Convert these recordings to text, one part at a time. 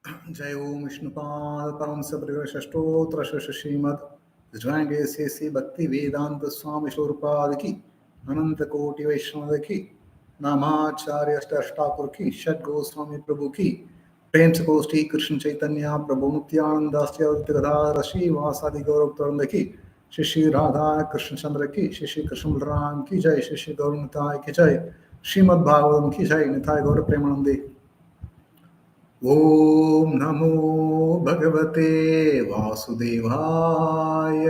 जय ओम विष्णुपाद परम सप्रिय श्रीमद जवांगे से भक्ति वेदांत स्वामी स्वरूपाद की अनंत कोटि वैष्णव की नामाचार्य अष्टापुर की षड गोस्वामी प्रभु की प्रेम से गोष्ठी कृष्ण चैतन्य प्रभु नित्यानंद गदाधर श्रीवासादि गौरव की श्री श्री राधा कृष्ण चंद्र की श्री श्री कृष्ण बलराम की जय श्री श्री गौर की जय श्रीमद् भागवतम की जय निताय गौर प्रेमानंदे। ओम नमो भगवते वासुदेवाय।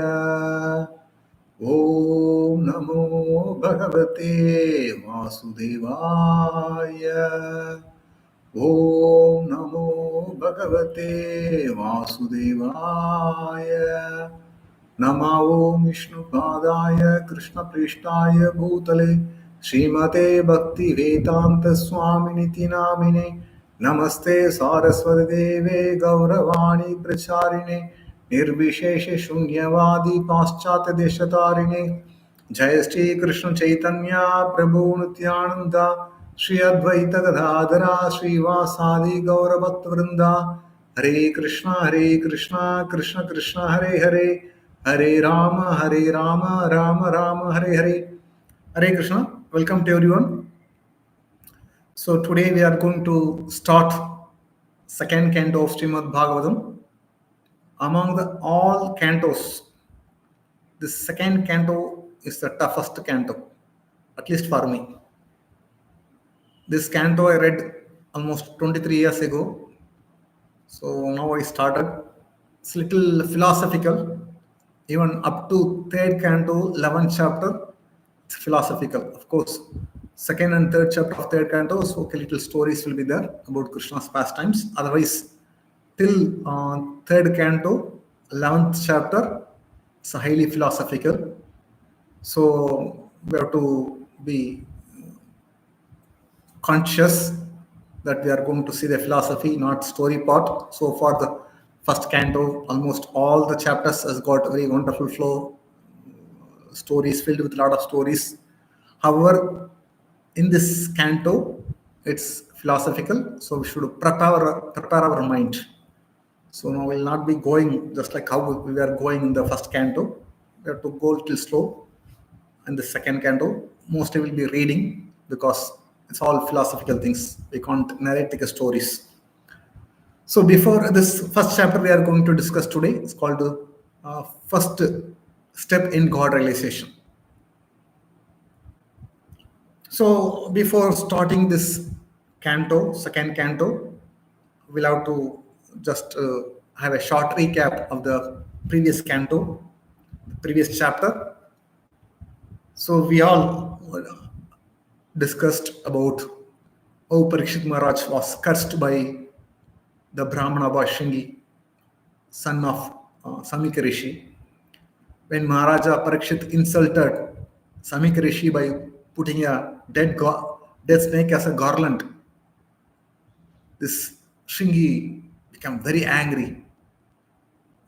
ओम नमो भगवते वासुदेवाय। ओम नमो भगवते वासुदेवाय। नमो विष्णुपादाय कृष्णप्रेष्ठाय भूतले श्रीमते भक्ति वेदांत स्वामिनिति नामिने नमस्ते सारस्वती देवे गौरवाणी प्रचारिणे निर्विशेष शून्यवादी पाश्चात्य देशतारिणे जय श्री कृष्ण चैतन्य प्रभु नित्यानंद श्री अद्वैत गदाधरा श्रीवासादि गौरभक्त वृंदा हरे Krishna Krishna Krishna Hare Hare Hare Ram Ram Ram Hare Hare. Hare Krishna, welcome to everyone. So today we are going to start second canto of Srimad Bhagavatam. Among all cantos, the second canto is the toughest canto, at least for me. This canto I read almost 23 years ago. So now I started. It's a little philosophical. Even up to third canto, 11th chapter, it's philosophical. Of course, second and third chapter of third canto, so okay, little stories will be there about Krishna's pastimes. Otherwise, till third canto, 11th chapter, it's highly philosophical. So we have to be conscious that we are going to see the philosophy, not story part. So for the first canto, almost all the chapters has got very wonderful flow, stories filled with a lot of stories. However, in this canto, it's philosophical, so we should prepare our mind. So now we'll not be going just like how we were going in the first canto. We have to go a little slow. In the second canto, mostly we'll be reading because it's all philosophical things. We can't narrate the stories. So before this first chapter we are going to discuss today, it's called first step in God realization. So before starting this canto, second canto, we'll have to just have a short recap of the previous canto, the previous chapter. So we all discussed about how Parikshit Maharaj was cursed by the Brahmana boy Shringi, son of Samika Rishi. When Maharaja Parikshit insulted Samika Rishi by putting a dead snake as a garland, this Shringi became very angry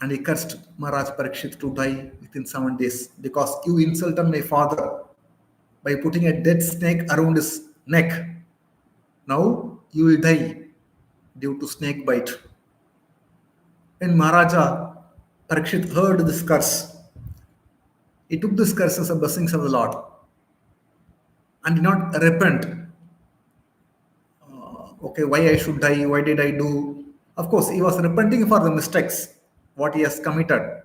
and he cursed Maharaj Parikshit to die within 7 days because you insulted my father by putting a dead snake around his neck. Now you will die due to snake bite. When Maharaja Parikshit heard this curse, he took this curse as a blessings of the Lord and did not repent. Okay, why I should die? Why did I do? Of course, he was repenting for the mistakes what he has committed.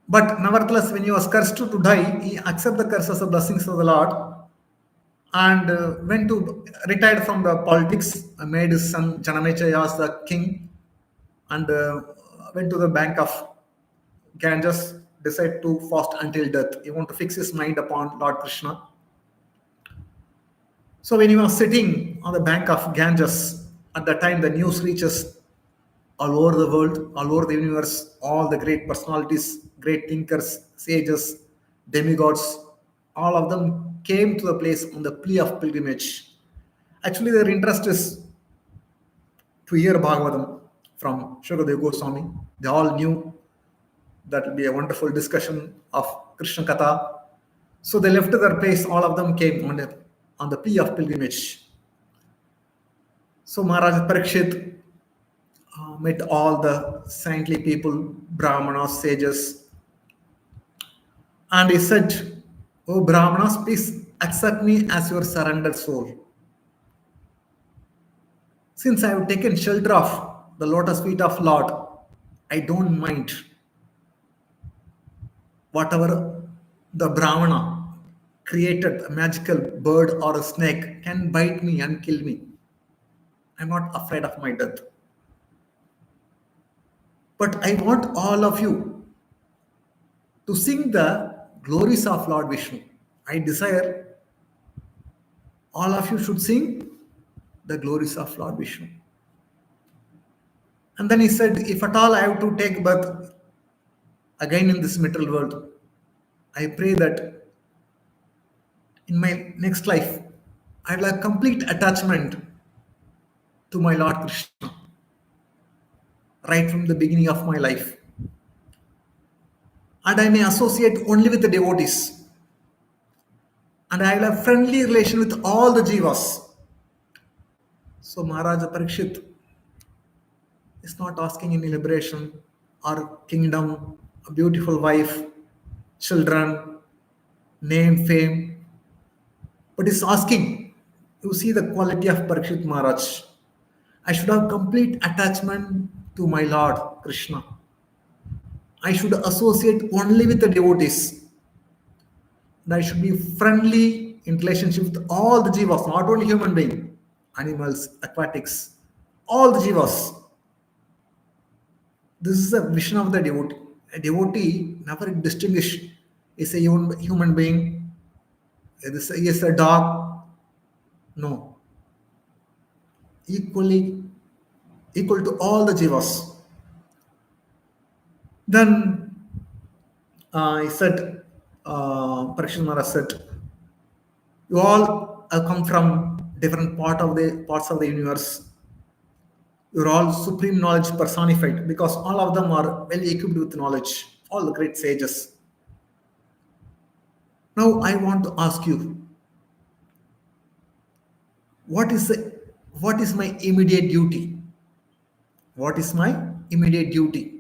But nevertheless, when he was cursed to die, he accepted the curse as a blessings of the Lord and went to retired from the politics, made his son Janamechaya as the king, and went to the bank of Ganges, decided to fast until death. He wanted to fix his mind upon Lord Krishna. So when he was sitting on the bank of Ganges, at that time the news reaches all over the world, all over the universe, all the great personalities, great thinkers, sages, demigods, all of them came to the place on the plea of pilgrimage. Actually, their interest is to hear Bhagavatam from Shukadeva Goswami. They all knew that will be a wonderful discussion of Krishna Katha. So they left their place, all of them came on the plea of pilgrimage. So Maharaj Parikshit met all the saintly people, Brahmanas, sages, and he said, "Oh Brahmanas, please accept me as your surrendered soul. Since I have taken shelter of the lotus feet of Lord, I don't mind whatever the Brahmana created, a magical bird or a snake, can bite me and kill me. I'm not afraid of my death. But I want all of you to sing the glories of Lord Vishnu. I desire all of you should sing the glories of Lord Vishnu." And then he said, "If at all I have to take birth again in this material world, I pray that in my next life, I will have complete attachment to my Lord Krishna right from the beginning of my life. And I may associate only with the devotees. And I will have friendly relation with all the jivas." So Maharaja Parikshit is not asking any liberation or kingdom, a beautiful wife, children, name, fame, but is asking, you see the quality of Parikshit Maharaj. I should have complete attachment to my Lord Krishna. I should associate only with the devotees. And I should be friendly in relationship with all the jivas, not only human being, animals, aquatics, all the jivas. This is the vision of the devotee. A devotee never distinguish is a human being, is a dog. No. Equal to all the jivas. Then he said, Parikshit Maharaj said, "You all have come from different parts of the universe. You're all supreme knowledge personified because all of them are well equipped with knowledge, all the great sages. Now I want to ask you, what is my immediate duty? What is my immediate duty?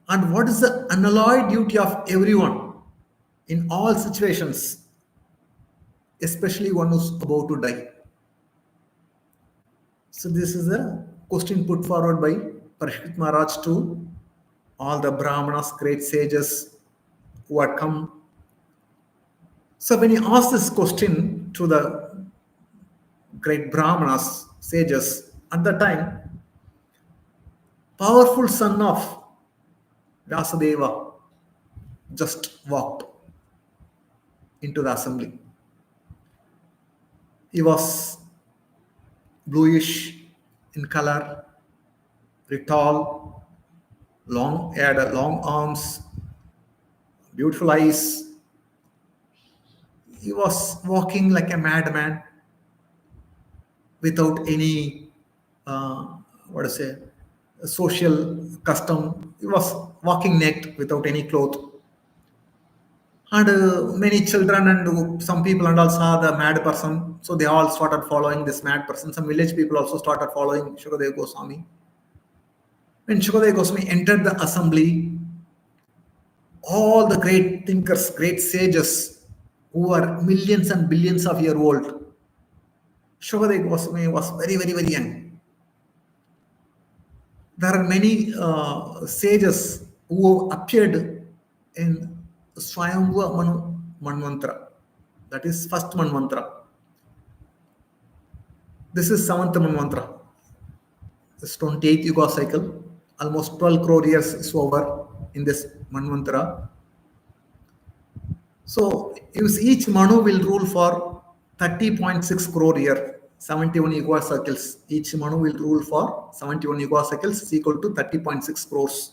And what is the unalloyed duty of everyone in all situations, especially one who's about to die?" So this is a question put forward by Parikshit Maharaj to all the Brahmanas, great sages who had come. So when he asked this question to the great Brahmanas, sages, at the time, powerful son of Vyasadeva just walked into the assembly. He was bluish in color, very tall, long, he had long arms, beautiful eyes. He was walking like a madman without any, what to say, social custom. He was walking naked without any cloth. And many children and some people and all saw the mad person. So they all started following this mad person. Some village people also started following Shukadeva Goswami. When Shukadeva Goswami entered the assembly, all the great thinkers, great sages, who are millions and billions of years old, Shukadeva Goswami was very, very, very young. There are many sages who appeared in Swayambhuva Manu Manvantra. That is first Manvantra. This is seventh Manvantra. This 28th Yuga cycle. Almost 12 crore years is over in this Manvantra. So each Manu will rule for 30.6 crore year, 71 Yuga cycles. Each Manu will rule for 71 Yuga cycles is equal to 30.6 crores.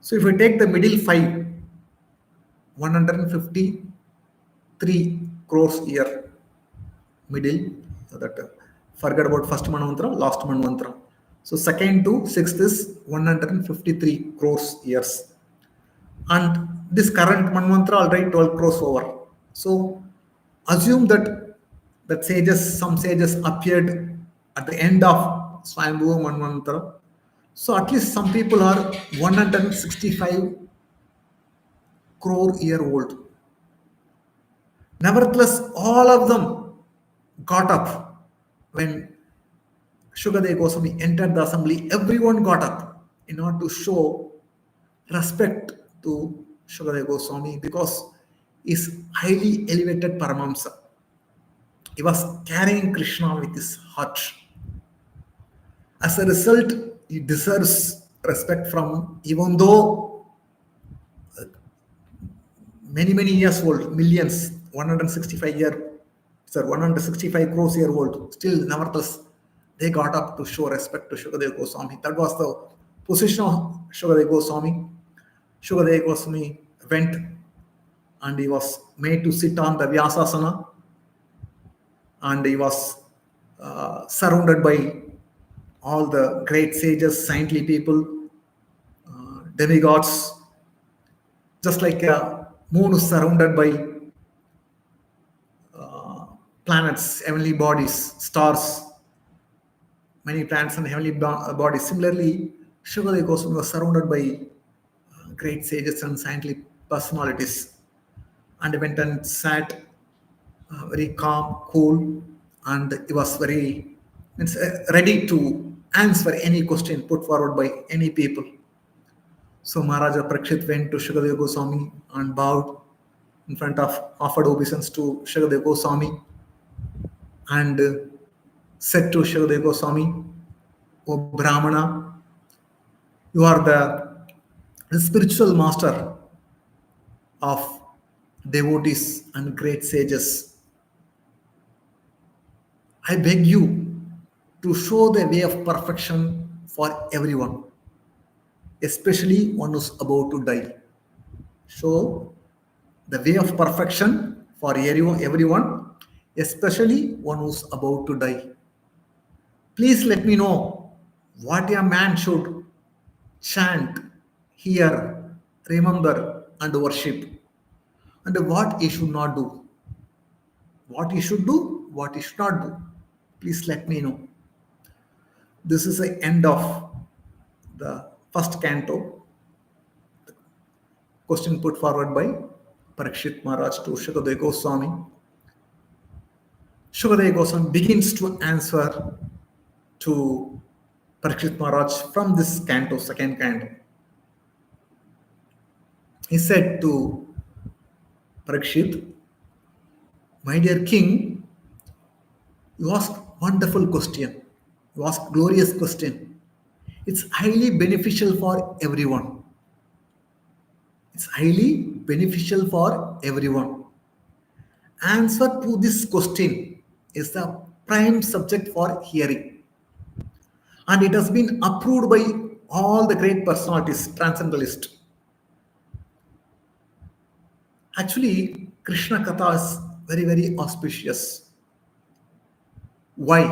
So if we take the middle 5, 153 crores year middle, that forget about first Manvantra, last Manvantra. So second to sixth is 153 crores years. And this current Manvantra already 12 crores over. So assume that some sages appeared at the end of Swayambhuva Manvantara. So at least some people are 165 crore year old. Nevertheless, all of them got up when Shukadev Goswami entered the assembly. Everyone got up in order to show respect to Shukadev Goswami because he's highly elevated Paramamsa. He was carrying Krishna with his heart. As a result, he deserves respect from, even though many years old, millions, 165 crores year old, still nevertheless they got up to show respect to Shukadev Goswami. That was the position of Shukadev Goswami. Shukadev Goswami went and he was made to sit on the Vyasasana, and he was surrounded by all the great sages, saintly people, demigods, just like a moon is surrounded by planets, heavenly bodies, stars, many planets and heavenly bodies. Similarly, Shukadev Goswami was surrounded by great sages and saintly personalities, and he went and sat very calm, cool, and he was very ready to answer any question put forward by any people. So Maharaja Prakshit went to Shukadev Goswami and bowed in front of, offered obeisance to Shukadev Goswami, and said to Shukadev Goswami, "O Brahmana, you are the spiritual master of devotees and great sages. I beg you to show the way of perfection for everyone, especially one who's about to die. Show the way of perfection for everyone, especially one who's about to die. Please let me know what a man should chant, hear, remember, and worship, and what he should not do. What he should do, what he should not do. Please let me know." This is the end of the first canto. Question put forward by Parikshit Maharaj to Shukadev Goswami. Shukadev Goswami begins to answer to Parikshit Maharaj from this canto, second canto. He said to Parikshit, "My dear king, you asked wonderful question. You asked glorious question. It's highly beneficial for everyone. It's highly beneficial for everyone. Answer to this question is the prime subject for hearing. And it has been approved by all the great personalities, transcendentalists. Actually, Krishna Katha is very auspicious. Why?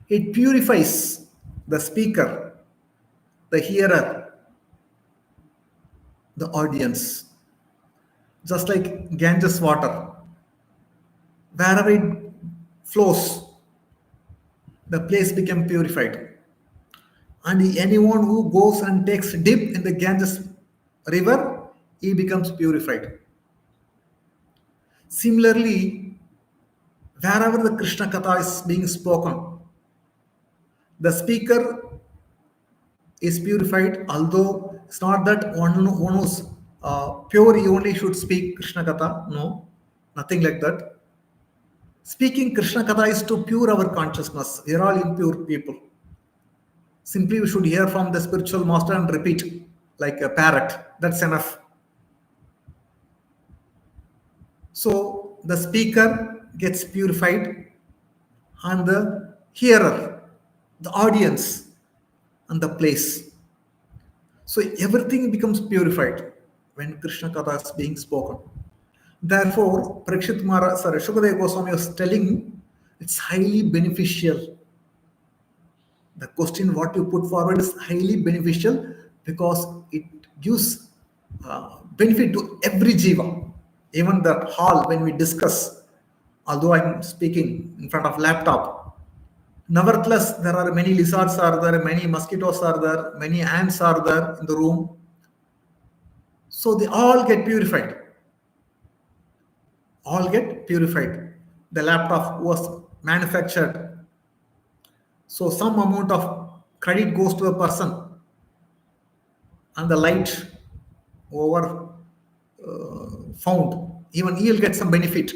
It purifies the speaker, the hearer, the audience. Just like Ganges water, wherever it flows, the place become purified. And anyone who goes and takes a dip in the Ganges river, he becomes purified. Similarly, wherever the Krishna Katha is being spoken, the speaker is purified, although it's not that one who's pure, he only should speak Krishna Katha. No, nothing like that. Speaking Krishna Katha is to pure our consciousness. We are all impure people. Simply we should hear from the spiritual master and repeat like a parrot. That's enough. So the speaker gets purified, and the hearer, the audience, and the place. So everything becomes purified when Krishna Katha is being spoken. Therefore, Shukadev Goswami was telling it's highly beneficial. The question what you put forward is highly beneficial because it gives benefit to every jiva. Even the hall when we discuss, although I'm speaking in front of laptop, Nevertheless, there are many lizards are there, many mosquitoes are there, many ants are there in the room. So they all get purified. All get purified. The laptop was manufactured. So some amount of credit goes to the person, and the light over found. Even he'll get some benefit.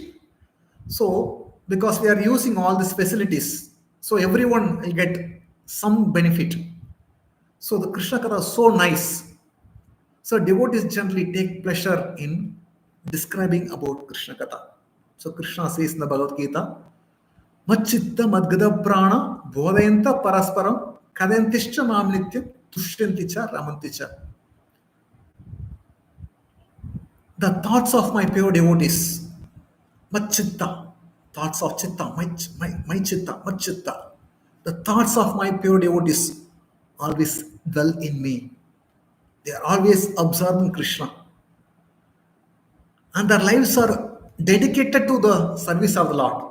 So because we are using all these facilities, so everyone will get some benefit. So the Krishna Katha is so nice. So devotees generally take pleasure in describing about Krishna Katha. So Krishna says in the Bhagavad Gita, Machitta Madgada Prana Bodhayanta Parasparam Kadantischa Mamnityam Tushyanticha Ramanticha. The thoughts of my pure devotees, Machitta, thoughts of Chitta, my Chitta, Machitta. The thoughts of my pure devotees always dwell in me. They are always observing Krishna. And their lives are dedicated to the service of the Lord.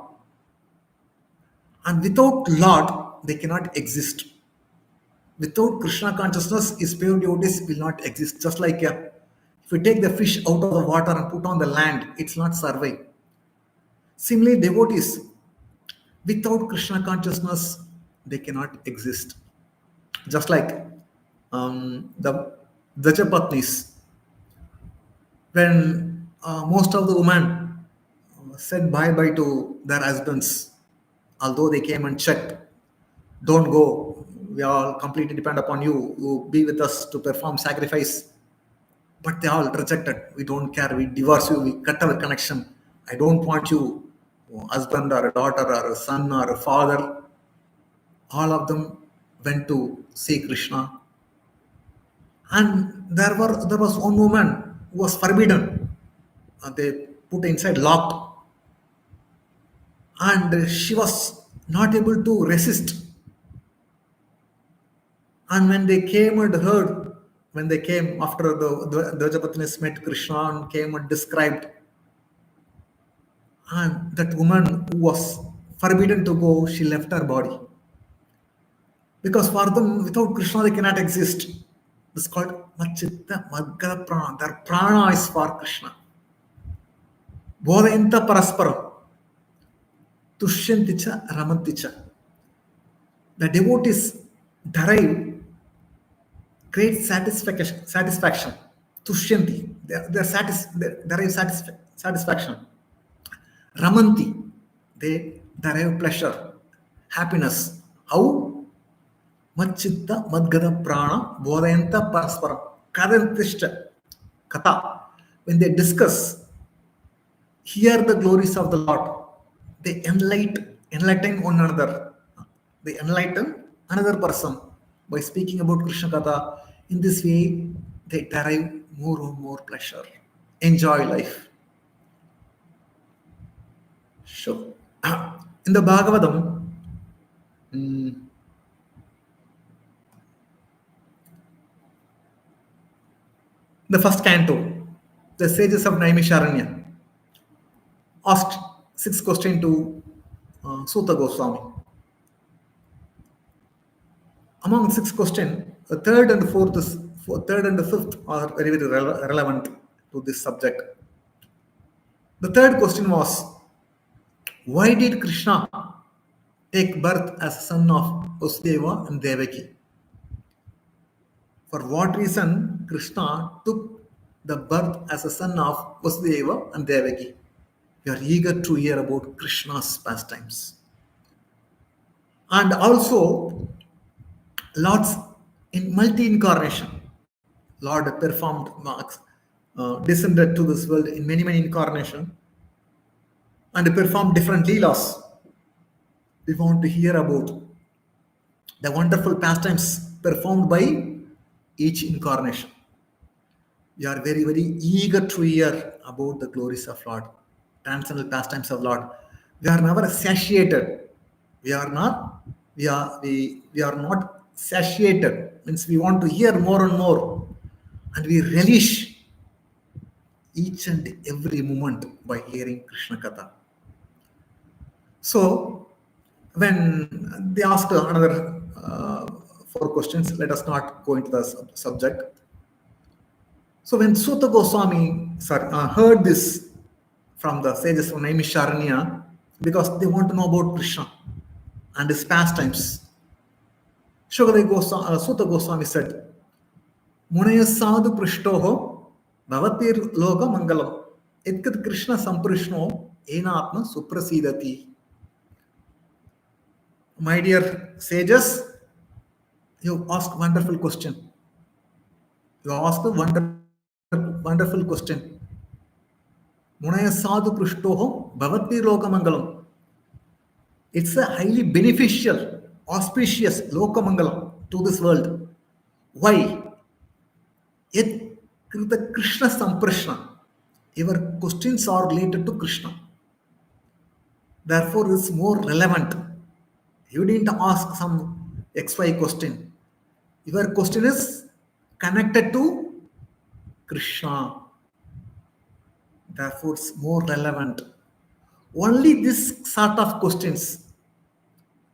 And without Lord, they cannot exist. Without Krishna consciousness, his pure devotees will not exist. Just like if we take the fish out of the water and put on the land, it's not survive. Similarly, devotees, without Krishna consciousness, they cannot exist. Just like the Dajapatnis, when most of the women said bye-bye to their husbands, although they came and checked, don't go, we all completely depend upon you, you be with us to perform sacrifice. But they all rejected. We don't care, we divorce you, we cut our connection. I don't want you, husband or a daughter or a son or a father. All of them went to see Krishna. And there was one woman who was forbidden. They put inside locked. And she was not able to resist. And when they came and heard, when they came after the Dvajapatnis met Krishna and came and described, and that woman who was forbidden to go, she left her body. Because for them, without Krishna, they cannot exist. It's called Machitta Madgada Prana. Their prana is for Krishna. Bodhayanta Parasparam. Tushyanticha Ramanticha. The devotees derive great satisfaction. Tushyanti. They derive satisfaction. Ramanti. They derive pleasure, happiness. How? Machitta Madgada Prana Bodhayanta Parasparam. Kadantishta Katha. When they discuss, hear the glories of the Lord, they enlighten one another. They enlighten another person by speaking about Krishna Katha. In this way, they derive more and more pleasure. Enjoy life. Sure. In the Bhagavatam, the first canto, the sages of Naimisharanya asked 6 questions to Sutta Goswami. Among 6 questions, the third and the fifth are very, very relevant to this subject. The third question was, why did Krishna take birth as son of Vasudeva and Devaki? For what reason Krishna took the birth as a son of Vasudeva and Devaki? We are eager to hear about Krishna's pastimes. And also, Lord's in multi-incarnation. Lord performed marks, descended to this world in many, many incarnations and performed different leelas. We want to hear about the wonderful pastimes performed by each incarnation. We are very, very eager to hear about the glories of Lord, transcendental pastimes of Lord. We are never satiated. We are not satiated. Means we want to hear more and more, and we relish each and every moment by hearing Krishna Katha. So When they asked another four questions, let us not go into the subject. So when Sutta Goswami heard this from the sages from Naimisharanya, because they want to know about Krishna and his pastimes, Sutta Goswami said, Munaya sadhu prishtoho bhavatir loka mangalam etkat Krishna samprishno enatma suprasidati. My dear sages, you asked wonderful question. You asked a wonderful question. Munaya sadhu prishtoho bhavati lokamangalam. It's a highly beneficial, auspicious lokamangalam to this world. Why? Yet the Krishna samprashna. Your questions are related to Krishna. Therefore, it's more relevant. You didn't ask some XY question. Your question is connected to Krishna. Therefore, it's more relevant. Only this sort of questions.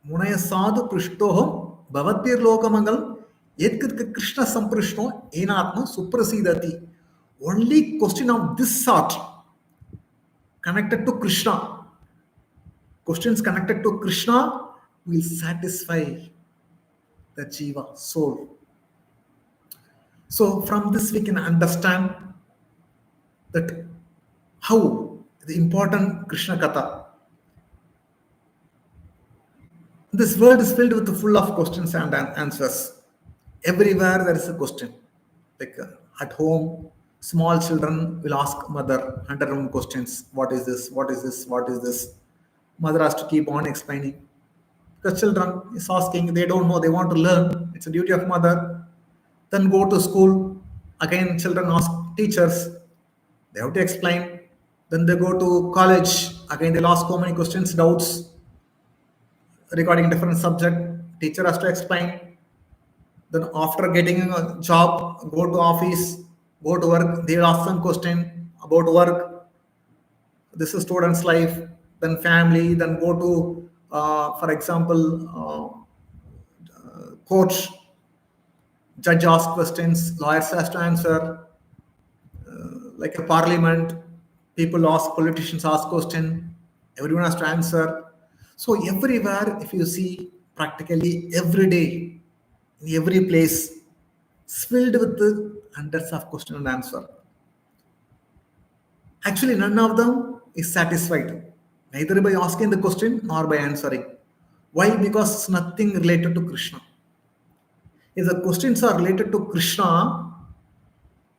Munaya sadhu prishtoham bhavatir lokamangalam yetkrit Krishna samprishno enatma suprasidati. Only question of this sort connected to Krishna. Questions connected to Krishna will satisfy the jiva, soul. So from this we can understand that how the important Krishna Katha. This world is filled with full of questions and answers. Everywhere there is a question. Like at home, small children will ask mother 100 questions. What is this? What is this? What is this? Mother has to keep on explaining. The children is asking, they don't know, they want to learn. It's a duty of mother. Then go to school. Again, children ask teachers. They have to explain. Then they go to college. Again, they'll ask so many questions, doubts regarding different subject. Teacher has to explain. Then after getting a job, go to office, go to work. They'll ask some question about work. This is student's life. Then family. Then go to, for example, court. Judge asks questions. Lawyers has to answer. Like a parliament, people ask, politicians ask question, everyone has to answer. So everywhere, if you see, practically every day, in every place, it's filled with the hundreds of question and answer. Actually, none of them is satisfied, neither by asking the question nor by answering. Why? Because it's nothing related to Krishna. If the questions are related to Krishna,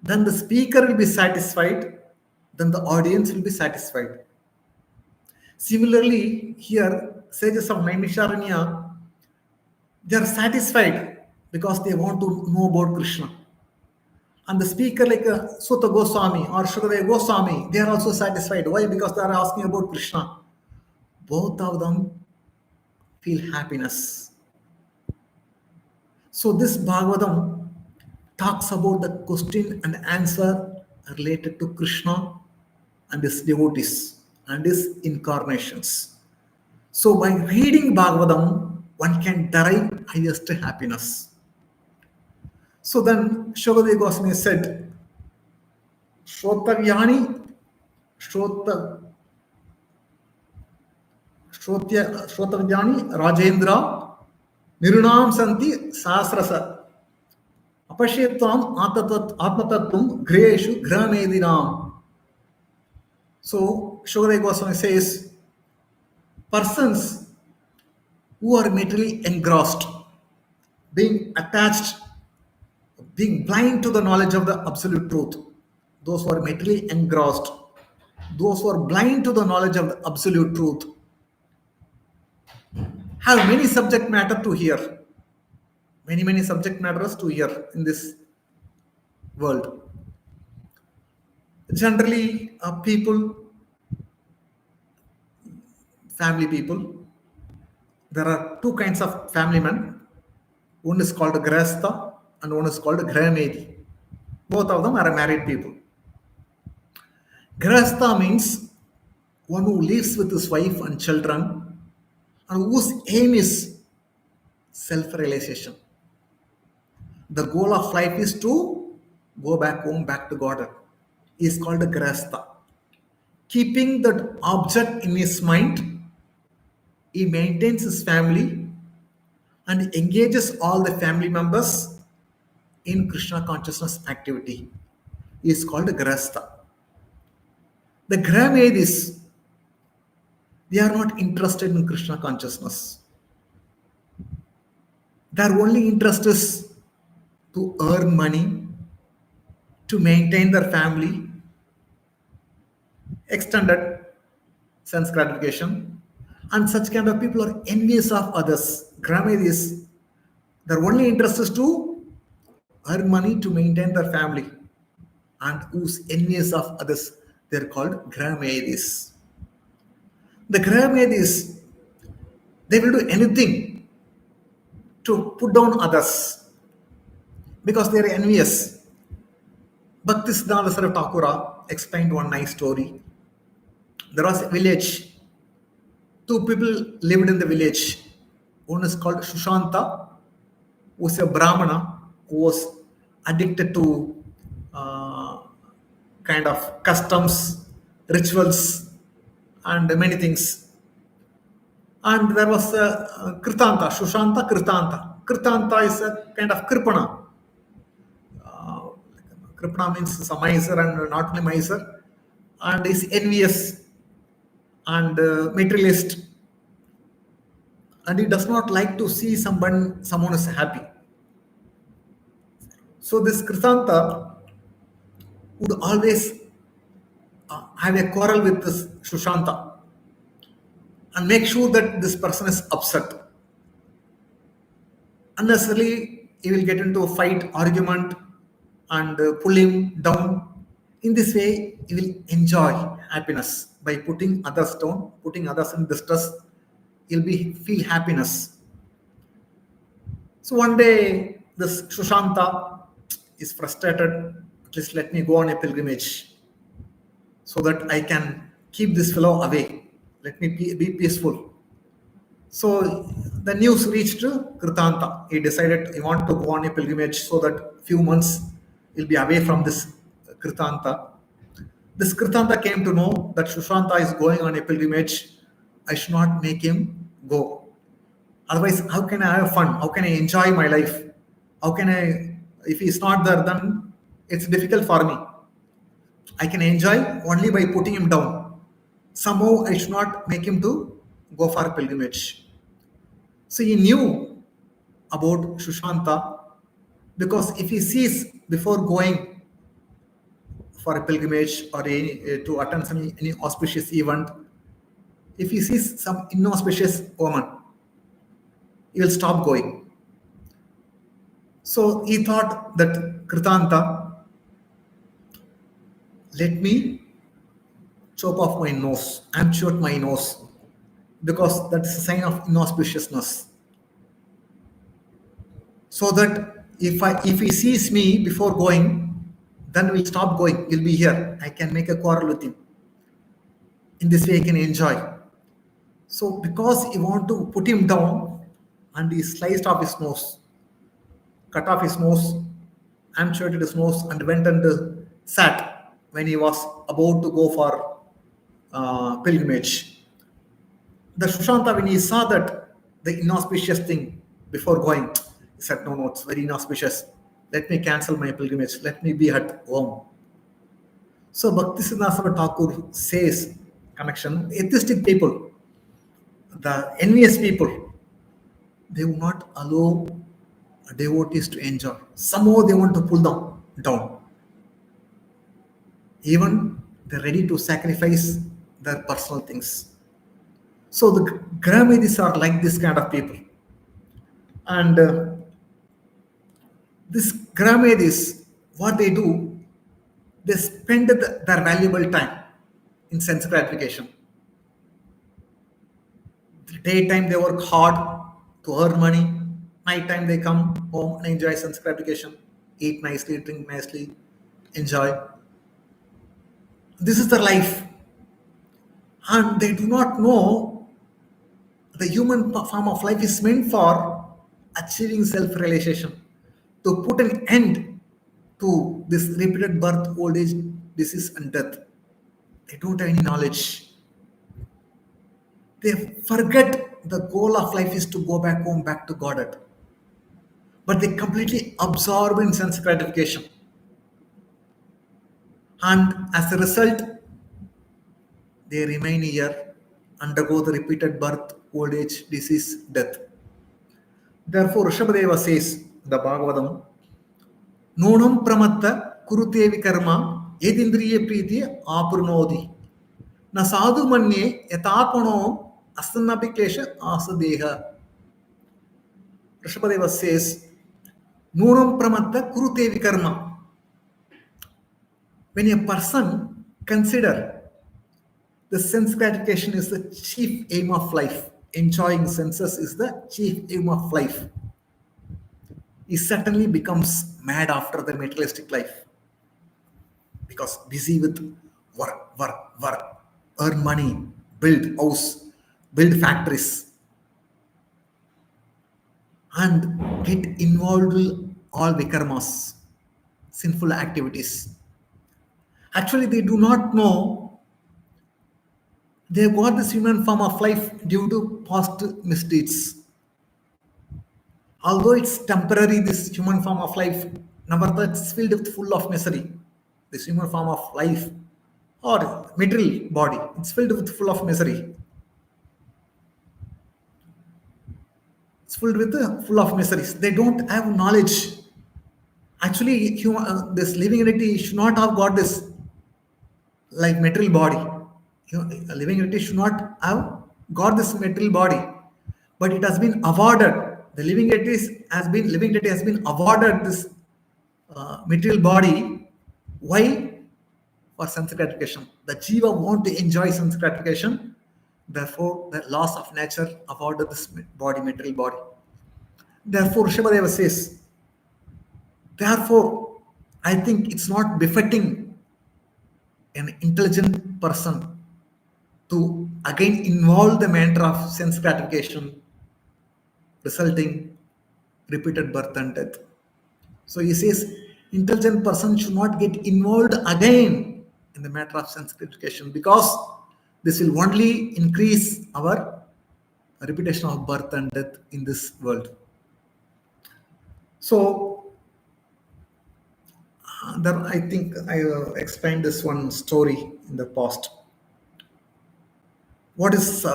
then the speaker will be satisfied, then the audience will be satisfied. Similarly, here, sages of Naimisharanya, they are satisfied because they want to know about Krishna. And the speaker like Sutta Goswami or Shukadeva Goswami, they are also satisfied. Why? Because they are asking about Krishna. Both of them feel happiness. So this Bhagavatam talks about the question and answer related to Krishna and his devotees and his incarnations. So by reading Bhagavatam, one can derive highest happiness. So then Shukadeva Goswami said, Shrotavyani Rajendra Nirunam Santi Sasrasa Apashyetam Atmatattvam Griheshu Gramedinam. So Shukadeva Goswami says, persons who are materially engrossed, being attached, being blind to the knowledge of the absolute truth, those who are materially engrossed, those who are blind to the knowledge of the absolute truth, have many subject matter to hear, many subject matters to hear in this world. Generally, family people, there are two kinds of family men. One is called Grahastha and one is called Grahamedi. Both of them are married people. Grahastha means one who lives with his wife and children and whose aim is self-realization. The goal of life is to go back home, back to God. He is called a grasta. Keeping that object in his mind, he maintains his family and engages all the family members in Krishna consciousness activity. He is called a grasta. The Gramadis, they are not interested in Krishna consciousness. Their only interest is to earn money, to maintain their family, extended sense gratification, and such kind of people are envious of others. Gramadis, their only interest is to earn money to maintain their family, and who's envious of others. They're called Gramadis. The Gramadis, they will do anything to put down others because they are envious. Bhaktisiddhanta Saraswati Thakura explained one nice story. There was a village. Two people lived in the village. One is called Shushanta, who was a Brahmana who was addicted to kind of customs, rituals, and many things. And there was a Kritanta, Shushanta Kritanta. Kritanta is a kind of Kripana. Kripana means a miser and not only miser, and is envious and materialist, and he does not like to see someone is happy. So this Krisanta would always have a quarrel with this Shushanta and make sure that this person is upset. Unnecessarily, he will get into a fight, argument, and pull him down. In this way, he will enjoy happiness by putting others down, putting others in distress. He'll feel happiness. So one day, this Shushanta is frustrated. At least let me go on a pilgrimage so that I can keep this fellow away. Let me be peaceful. So the news reached Kritanta. He decided he want to go on a pilgrimage so that few months he'll be away from this Kritanta. This Kritanta came to know that Shushanta is going on a pilgrimage. I should not make him go. Otherwise, how can I have fun? How can I enjoy my life? How can I, if he's not there, then it's difficult for me. I can enjoy only by putting him down. Somehow I should not make him to go for a pilgrimage. So he knew about Shushanta, because if he sees before going for a pilgrimage or to attend any auspicious event, if he sees some inauspicious woman, he will stop going. So he thought that Kritanta, let me chop off my nose, amputate my nose, because that's a sign of inauspiciousness. So that if he sees me before going, then we'll stop going. He'll be here. I can make a quarrel with him. In this way, I can enjoy. So because he want to put him down, and he sliced off his nose, cut off his nose, amputated his nose, and went and sat when he was about to go for pilgrimage. The Shushanta, when he saw that the inauspicious thing before going, he said, no, it's very inauspicious. Let me cancel my pilgrimage. Let me be at home. So Bhaktisiddhanta Thakur says, connection, atheistic people, the envious people, they will not allow devotees to enjoy. Somehow they want to pull them down. Even they're ready to sacrifice their personal things. So the Gramadis are like this kind of people. And this Gramadis, what they do, they spend their valuable time in sense gratification. Daytime they work hard to earn money. Nighttime they come home and enjoy sense gratification, eat nicely, drink nicely, enjoy. This is their life. And they do not know The human form of life is meant for achieving self-realization, to put an end to this repeated birth, old age, disease, and death. They don't have any knowledge. They forget the goal of life is to go back home, back to Godhead. But they completely absorb in sense gratification. And as a result, they remain here, undergo the repeated birth, old age, disease, death. Therefore, Rishabhadeva says, the Bhagavatam, Nunam pramatta kurutevi karma yedindriya priti apurnodi. Na sadhu manye yatapano asanapikesha asadeha. Rishabhadeva says, Nunam pramatta kurutevi karma. When a person consider the sense gratification is the chief aim of life, enjoying senses is the chief aim of life, he certainly becomes mad after the materialistic life because busy with work, earn money, build house, build factories, and get involved in all vikarmas, sinful activities. Actually, they do not know they got this human form of life due to past misdeeds. Although it's temporary, this human form of life, nevertheless, it's filled with full of misery. This human form of life or material body, it's filled with full of misery. It's filled with full of miseries. They don't have knowledge. Actually, this living entity should not have got this like material body. A living entity should not have got this material body, but it has been awarded. The living entity has been awarded this material body. Why? For sense gratification. The jiva want to enjoy sense gratification. Therefore, the laws of nature awarded this body, material body. Therefore, Rishabhadeva says, therefore, I think it's not befitting an intelligent person to again involve the matter of sense gratification, resulting repeated birth and death. So he says, intelligent person should not get involved again in the matter of sense gratification because this will only increase our repetition of birth and death in this world. So I think I explained this one story in the past. What is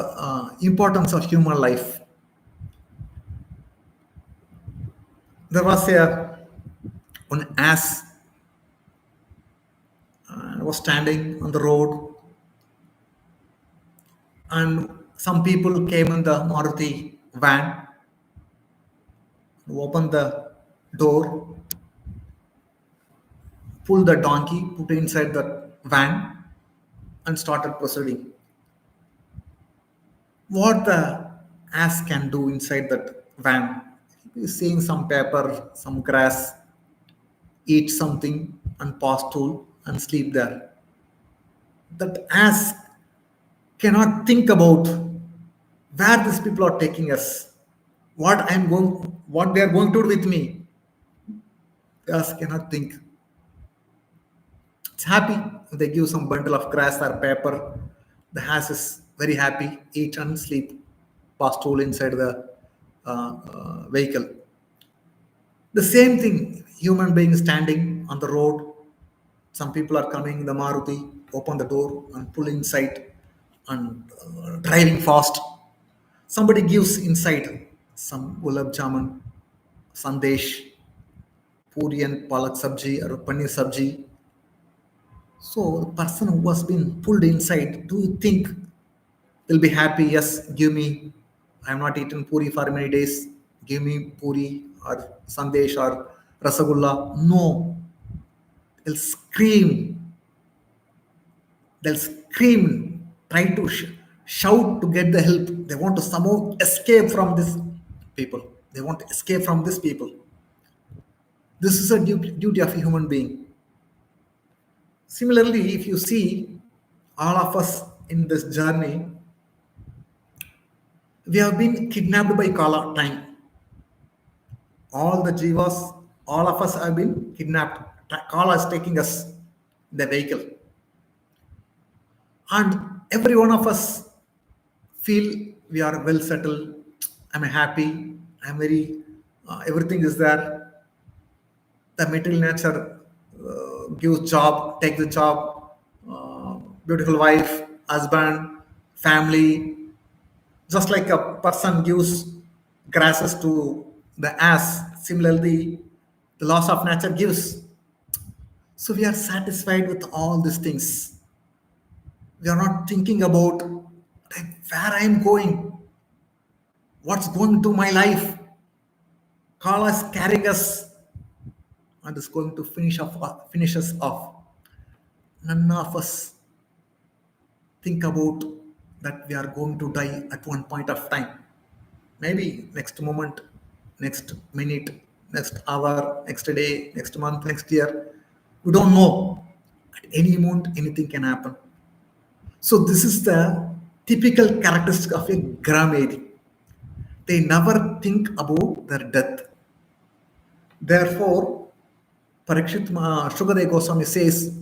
importance of human life? There was one ass was standing on the road, and some people came in the Maruti van, opened the door, pulled the donkey, put it inside the van, and started proceeding. What the ass can do inside that van? He's seeing some paper, some grass, eat something, and pass stool and sleep there. That ass cannot think about where these people are taking us, what they are going to do with me. The ass cannot think. It's happy if they give some bundle of grass or paper. The ass is very happy, eat and sleep, pass stool inside the vehicle. The same thing, human being standing on the road. Some people are coming in the Maruti, open the door and pull inside and driving fast. Somebody gives inside some gulab jamun, sandesh, puri and palak sabji or paneer sabji. So the person who has been pulled inside, do you think they'll be happy? Yes, give me. I have not eaten puri for many days. Give me puri or sandesh or rasagulla. No, they'll scream. They'll scream, try to shout to get the help. They want to somehow escape from this people. They want to escape from these people. This is a duty of a human being. Similarly, if you see all of us in this journey, We have been kidnapped by Kala time. All the jivas, all of us have been kidnapped. Kala is taking us in the vehicle. And every one of us feel we are well settled. I'm happy. I'm very, everything is there. The material nature gives job, take the job, beautiful wife, husband, family. Just like a person gives grasses to the ass, similarly, the laws of nature gives. So we are satisfied with all these things. We are not thinking about like, where I am going, what's going to my life. Kala is carrying us and is going to finish us off. None of us think about that we are going to die at one point of time. Maybe next moment, next minute, next hour, next day, next month, next year. We don't know. At any moment, anything can happen. So this is the typical characteristic of a Gramedi. They never think about their death. Therefore, Parikshit Shukadeva Goswami says,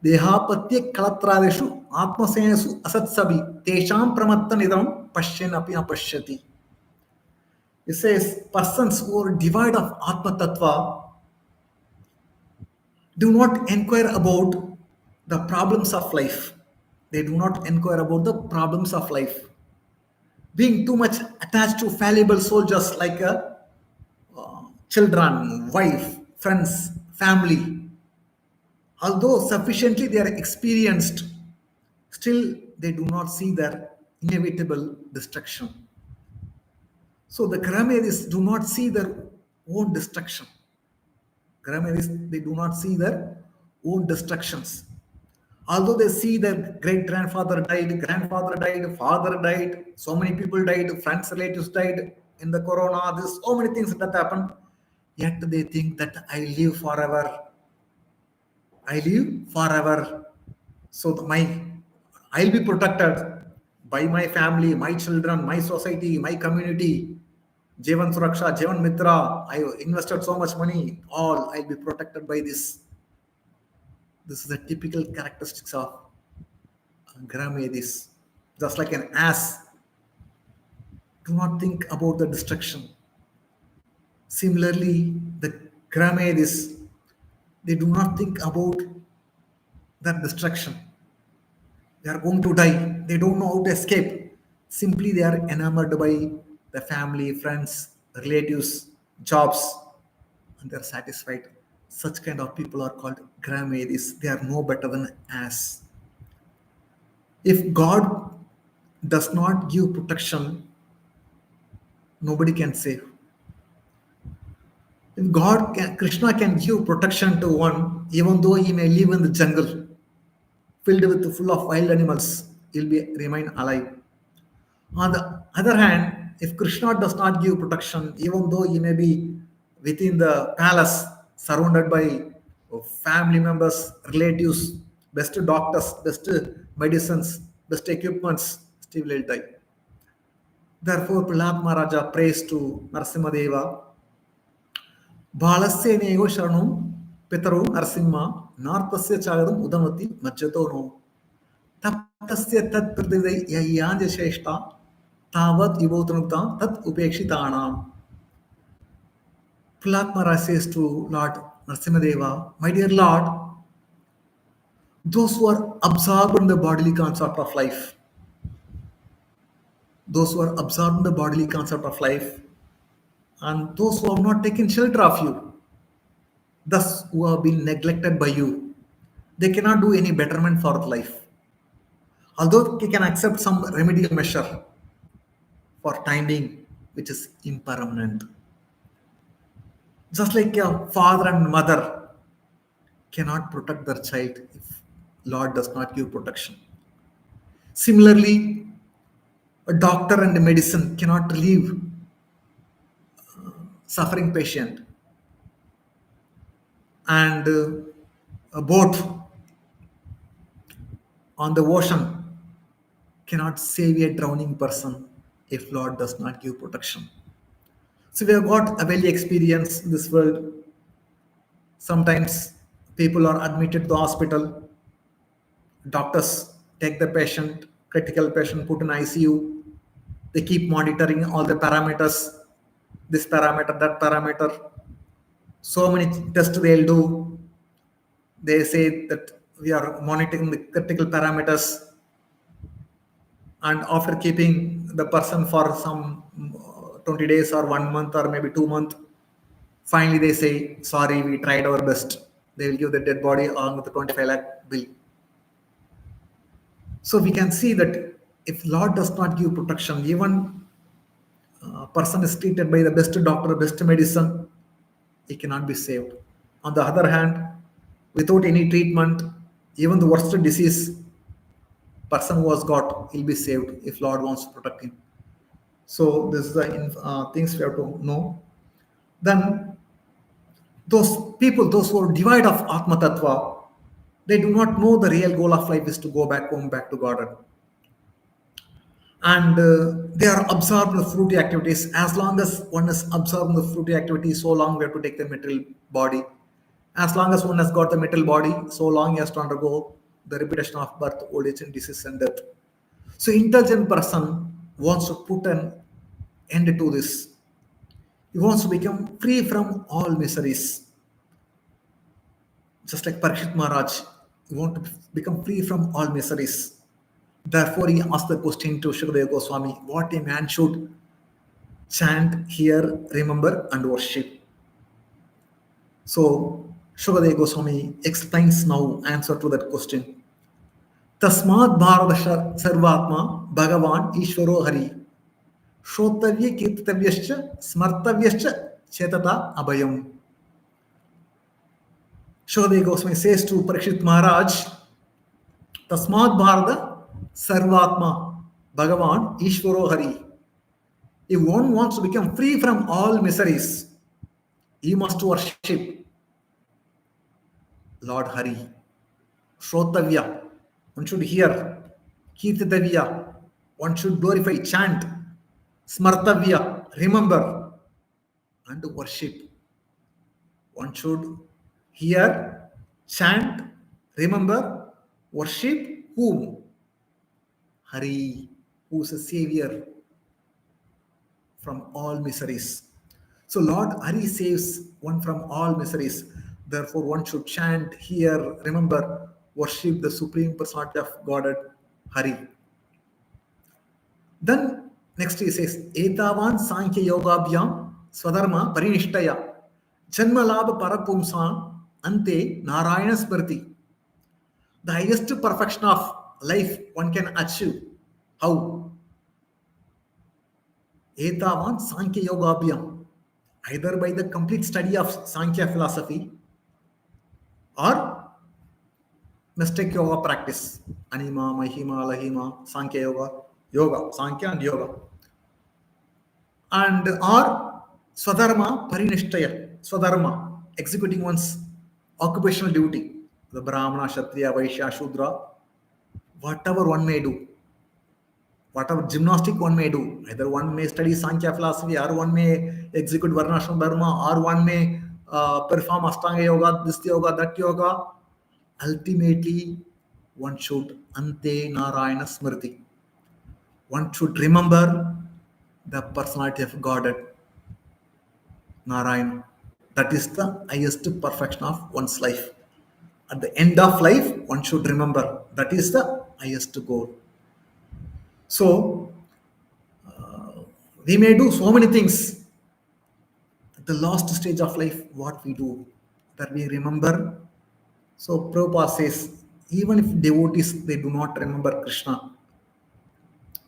Dehapatya kalatradeshu atmasenesu asatsabi tesham pramatta nidam pashyan api apashyati. It says, persons who are devoid of Atma Tattva do not inquire about the problems of life. They do not inquire about the problems of life. Being too much attached to fallible soldiers like children, wife, friends, family, although sufficiently they are experienced, still they do not see their inevitable destruction. So the Karamadis do not see their own destruction. Karamadis, they do not see their own destructions. Although they see their great grandfather died, father died, so many people died, friends, relatives died in the corona, there's so many things that happened, yet they think that I live forever. I live forever. So I'll be protected by my family, my children, my society, my community. Jeevan Suraksha, Jeevan Mitra, I invested so much money, all I'll be protected by this. This is the typical characteristics of Gramadis. Just like an ass, do not think about the destruction. Similarly, the Gramadis, they do not think about that destruction. They are going to die. They don't know how to escape. Simply they are enamored by the family, friends, relatives, jobs, and they are satisfied. Such kind of people are called Gramadis. They are no better than ass. If God does not give protection, nobody can save. If Krishna can give protection to one, even though he may live in the jungle, filled with full of wild animals, he'll remain alive. On the other hand, if Krishna does not give protection, even though he may be within the palace, surrounded by family members, relatives, best doctors, best medicines, best equipments, still will die. Therefore, Prahlad Maharaja prays to Narasimhadeva, Balasya Nego Sharanam Petaro Narasimha, Nartasya Chagadam Udamati Majato no. Taptasya Tat Pradidai Yayanja Sheshta, Tavat Vibhotanukta Tat Upekshitanam. Prahlad Maharaja says to Lord Narasimhadeva, my dear Lord, those who are absorbed in the bodily concept of life, those who are absorbed in the bodily concept of life, and those who have not taken shelter of you, thus who have been neglected by you, they cannot do any betterment for life. Although they can accept some remedial measure for time being, which is impermanent. Just like a father and mother cannot protect their child if Lord does not give protection. Similarly, a doctor and a medicine cannot relieve suffering patient, and a boat on the ocean cannot save a drowning person if Lord does not give protection. So we have got a very experience in this world. Sometimes people are admitted to the hospital. Doctors take the patient, critical patient, put in ICU. They keep monitoring all the parameters, this parameter, that parameter. So many tests they'll do. They say that we are monitoring the critical parameters, and after keeping the person for some 20 days or 1 month or maybe 2 months, finally they say, sorry, we tried our best. They will give the dead body along with the 25 lakh bill. So we can see that if Lord does not give protection, even person is treated by the best doctor, best medicine, he cannot be saved. On the other hand, without any treatment, even the worst disease, person who has got, he'll be saved if Lord wants to protect him. So this is the things we have to know. Then those people, those who are devoid of Atma Tattva, they do not know the real goal of life is to go back home, back to God. And they are absorbed in the fruity activities. As long as one is absorbed in the fruity activities, so long we have to take the material body. As long as one has got the material body, so long he has to undergo the repetition of birth, old age, and disease and death. So intelligent person wants to put an end to this. He wants to become free from all miseries. Just like Parikshit Maharaj, he wants to become free from all miseries. Therefore, he asked the question to Shukadeva Goswami, what a man should chant, hear, remember, and worship. So, Shukadeva Goswami explains now answer to that question. Tasmat Bharata Sarvatma Bhagavan Ishvaro Hari Shotavya Kirtavyascha Smartavyascha Chetata Abhayam. Shukadeva Goswami says to Parikshit Maharaj, Tasmat Bharata Sarvatma Bhagavan Ishvaro Hari. If one wants to become free from all miseries, he must worship Lord Hari. Shrotavya, one should hear. Kirtitavya, one should glorify, chant. Smartavya, remember. And worship. One should hear, chant, remember, worship whom? Hari, who is a savior from all miseries. So Lord Hari saves one from all miseries. Therefore, one should chant, hear, remember, worship the Supreme Personality of Godhead, Hari. Then next he says, Etavan Sankhya Yogabhyam Swadharma Parinishtaya Janmalabha Parapumsan Ante Narayana Smriti. The highest perfection of life one can achieve. How? Etavan Sankhya Yogabhyam. Either by the complete study of Sankhya philosophy or mystic yoga practice. Anima, Mahima, Lahima, Sankhya yoga, Sankhya and yoga. And or Swadharma Parinishtaya, Swadharma, executing one's occupational duty. The Brahmana, Kshatriya, Vaishya, Shudra, whatever one may do, whatever gymnastic one may do, either one may study Sankhya philosophy, or one may execute Varnashram Dharma, or one may perform Ashtanga Yoga, this yoga, that yoga. Ultimately, one should Ante Narayana Smriti. One should remember the personality of Godhead, Narayana. That is the highest perfection of one's life. At the end of life, one should remember that is the highest goal. So, we may do so many things. At the last stage of life, what we do, that we remember. So, Prabhupada says, even if devotees, they do not remember Krishna,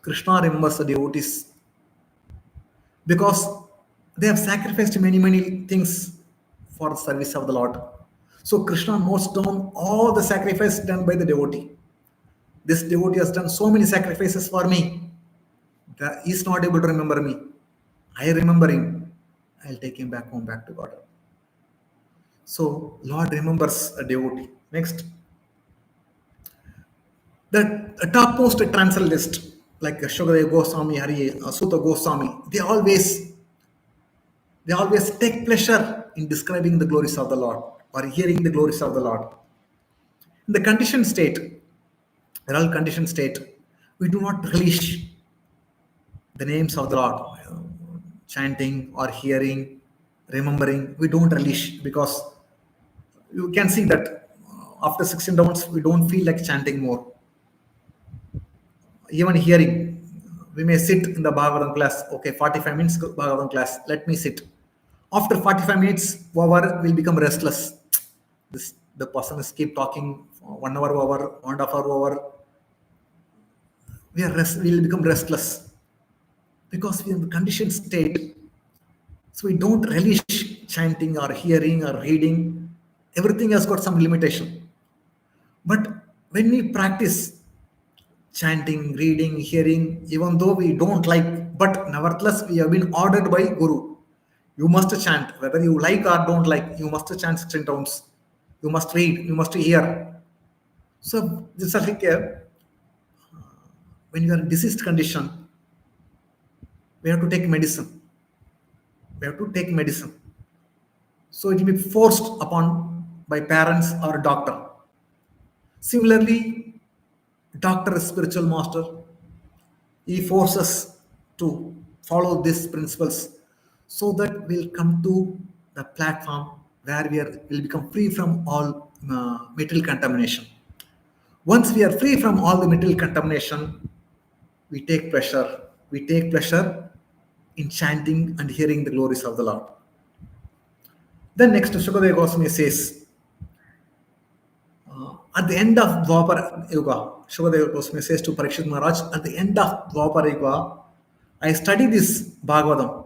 Krishna remembers the devotees because they have sacrificed many, many things for the service of the Lord. So, Krishna notes down all the sacrifice done by the devotee. This devotee has done so many sacrifices for me that he is not able to remember me. I remember him. I'll take him back home, back to God. So, Lord remembers a devotee. Next, the topmost transcendentalist. like Shukadeva Goswami, Hare, Sutta Goswami, they always take pleasure in describing the glories of the Lord or hearing the glories of the Lord. In the conditioned state, real conditioned state, we do not relish the names of the Lord, chanting or hearing, remembering. We don't relish because you can see that after 16 rounds, we don't feel like chanting more. Even hearing, we may sit in the Bhagavatam class. Okay, 45 minutes Bhagavatam class. Let me sit. After 45 minutes, our will become restless. The person is keep talking 1 hour over, 1.5 hour over. We will become restless because we are in the conditioned state. So we don't relish chanting or hearing or reading. Everything has got some limitation. But when we practice chanting, reading, hearing, even though we don't like, but nevertheless we have been ordered by Guru. You must chant, whether you like or don't like, you must chant 16 rounds. You must read, you must hear. So this is like when you are in diseased condition, we have to take medicine. We have to take medicine. So it will be forced upon by parents or doctor. Similarly, doctor is spiritual master. He forces us to follow these principles so that we'll come to the platform where will become free from all material contamination. Once we are free from all the material contamination, we take pleasure. We take pleasure in chanting and hearing the glories of the Lord. Then next, Shukadeva Goswami says, at the end of Dwapara Yuga, Shukadeva Goswami says to Parikshit Maharaj, at the end of Dwapara Yuga, I studied this Bhagavatam.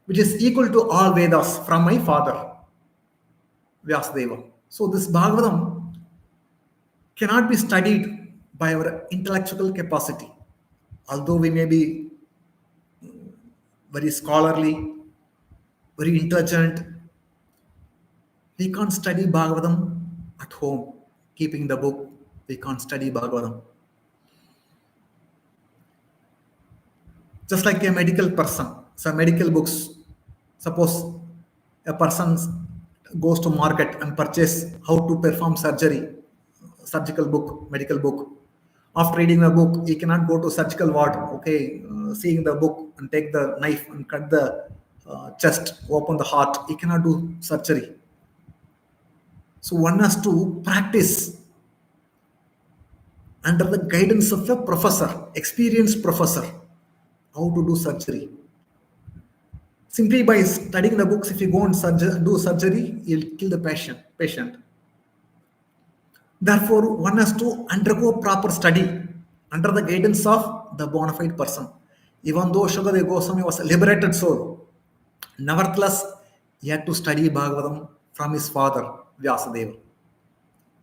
Which is equal to all Vedas from my father, Vyasadeva. So this Bhagavatam cannot be studied by our intellectual capacity. Although we may be very scholarly, very intelligent, we can't study Bhagavatam at home, keeping the book. We can't study Bhagavatam. Just like a medical person, some medical books. Suppose a person goes to market and purchase how to perform surgery, surgical book, medical book. After reading the book, he cannot go to surgical ward. Okay, seeing the book and take the knife and cut the chest, open the heart. He cannot do surgery. So one has to practice under the guidance of a professor, experienced professor, how to do surgery. Simply by studying the books, if you go and do surgery, you'll kill the patient. Therefore, one has to undergo proper study under the guidance of the bona fide person. Even though Shukadeva Goswami was a liberated soul, nevertheless, he had to study Bhagavatam from his father, Vyasadeva.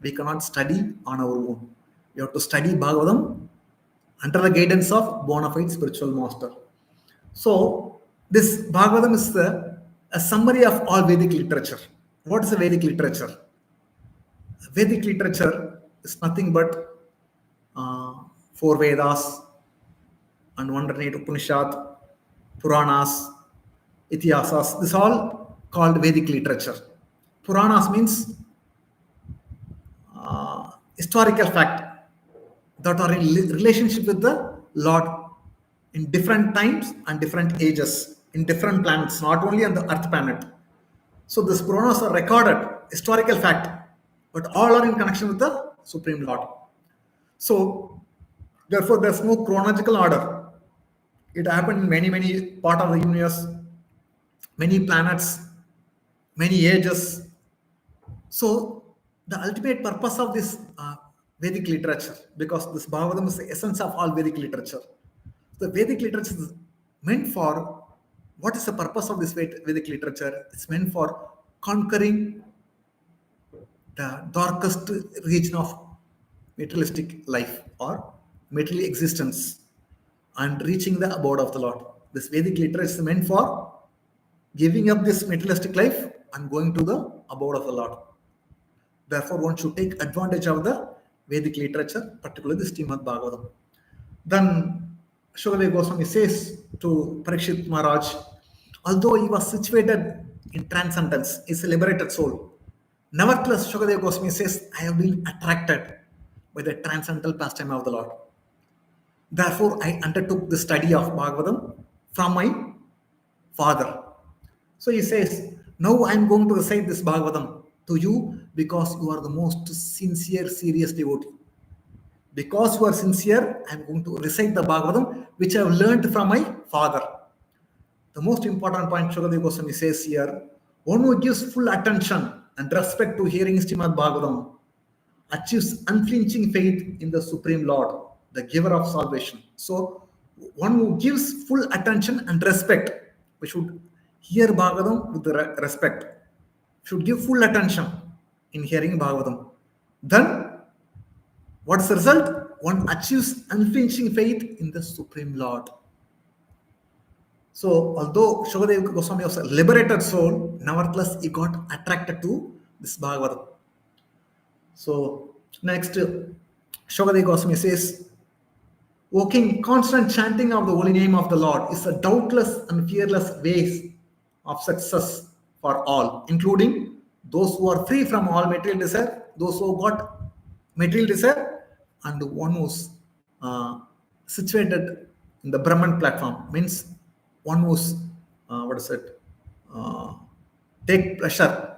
We cannot study on our own. We have to study Bhagavatam under the guidance of bona fide spiritual master. So, this Bhagavatam is a summary of all Vedic literature. What is a Vedic literature? Vedic literature is nothing but 4 Vedas and 108 Upanishad, Puranas, Itihasas. This is all called Vedic literature. Puranas means historical fact that are in relationship with the Lord in different times and different ages, in different planets, not only on the Earth planet. So these Puranas are recorded, historical fact, but all are in connection with the Supreme Lord. So therefore, there's no chronological order. It happened in many part of the universe, many planets, many ages. So the ultimate purpose of this Vedic literature, because this Bhagavatam is the essence of all Vedic literature. The Vedic literature is meant for, what is the purpose of this Vedic literature? It's meant for conquering the darkest region of materialistic life or material existence and reaching the abode of the Lord. This Vedic literature is meant for giving up this materialistic life and going to the abode of the Lord. Therefore, one should take advantage of the Vedic literature, particularly the Srimad Bhagavatam. Then Shukadeva Goswami says to Parikshit Maharaj, although he was situated in transcendence, is a liberated soul. Nevertheless, Shukadeva Goswami says, I have been attracted by the transcendental pastime of the Lord. Therefore, I undertook the study of Bhagavatam from my father. So he says, now I am going to recite this Bhagavatam to you because you are the most sincere, serious devotee. Because you are sincere, I am going to recite the Bhagavatam which I have learned from my father. The most important point Shukadeva Goswami says here, one who gives full attention and respect to hearing Srimad Bhagavatam achieves unflinching faith in the Supreme Lord, the giver of salvation. So, one who gives full attention and respect, we should hear Bhagavatam with respect, should give full attention in hearing Bhagavatam. Then, what's the result? One achieves unflinching faith in the Supreme Lord. So, although Shukadeva Goswami was a liberated soul, nevertheless he got attracted to this Bhagavatam. So, next, Shukadeva Goswami says, O King, constant chanting of the holy name of the Lord is a doubtless and fearless way of success for all, including those who are free from all material desire, those who got material desire, and one who's situated in the Brahman platform, means one who's, take pleasure,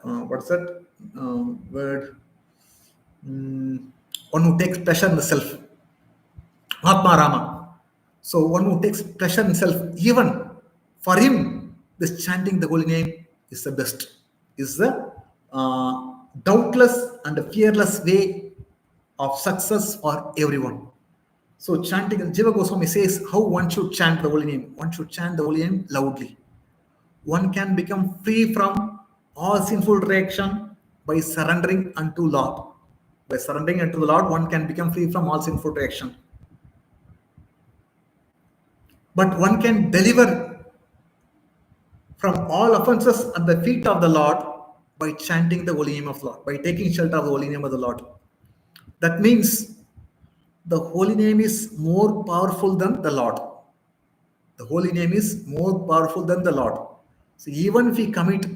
word? One who takes pleasure in the self, Atma Rama. So one who takes pleasure in self, even for him, this chanting the holy name is the best, is the doubtless and fearless way of success for everyone. So chanting, Jiva Goswami says how one should chant the holy name. One should chant the holy name loudly. One can become free from all sinful reaction by surrendering unto Lord. By surrendering unto the Lord, one can become free from all sinful reaction. But one can deliver from all offenses at the feet of the Lord by chanting the holy name of the Lord, by taking shelter of the holy name of the Lord. That means the holy name is more powerful than the Lord. The holy name is more powerful than the Lord. So even if we commit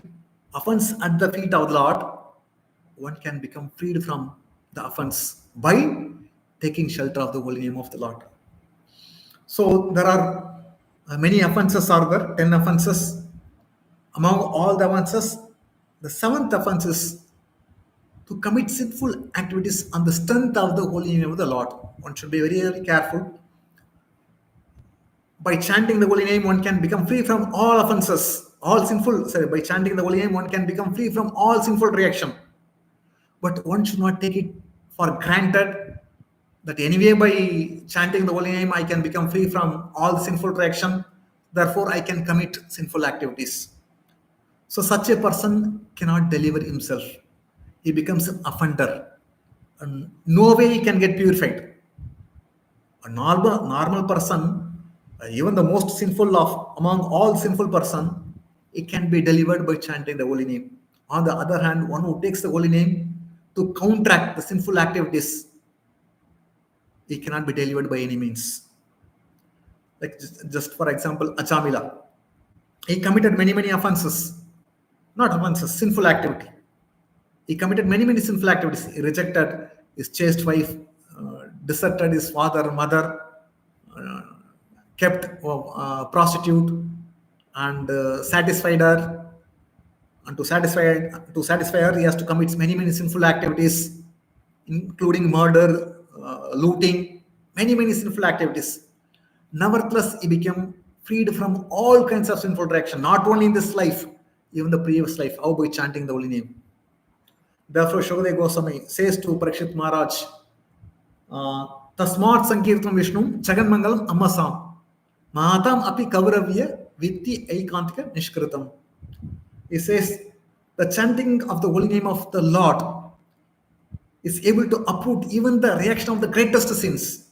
offense at the feet of the Lord, one can become freed from the offense by taking shelter of the holy name of the Lord. So there are many offenses are there, 10 offenses. Among all the offenses, the 7th offense is to commit sinful activities on the strength of the holy name of the Lord. One should be very, very careful. By chanting the holy name, one can become free from all offenses, all sinful. Sorry, by chanting the holy name, one can become free from all sinful reaction. But one should not take it for granted that anyway by chanting the holy name, I can become free from all sinful reaction. Therefore, I can commit sinful activities. So such a person cannot deliver himself. He becomes an offender. And no way he can get purified. A normal person, even the most sinful of among all sinful person, it can be delivered by chanting the holy name. On the other hand, one who takes the holy name to counteract the sinful activities, he cannot be delivered by any means. Like just for example, Achamila. He committed many offenses. Not offenses, sinful activity. He committed many sinful activities. He rejected his chaste wife, deserted his father, mother, kept a prostitute, and satisfied her. And to satisfy her, he has to commit many sinful activities, including murder, looting, many sinful activities. Nevertheless, he became freed from all kinds of sinful direction, not only in this life, even the previous life, how by chanting the holy name. Therefore, Shukadeva Goswami says to Parikshit Maharaj, Tasmat Sankirtam Vishnu Jaganmangalam Ammasam Mahatam Api Kauravya Vitti Aikantika Nishkritam. He says, the chanting of the holy name of the Lord is able to uproot even the reaction of the greatest sins.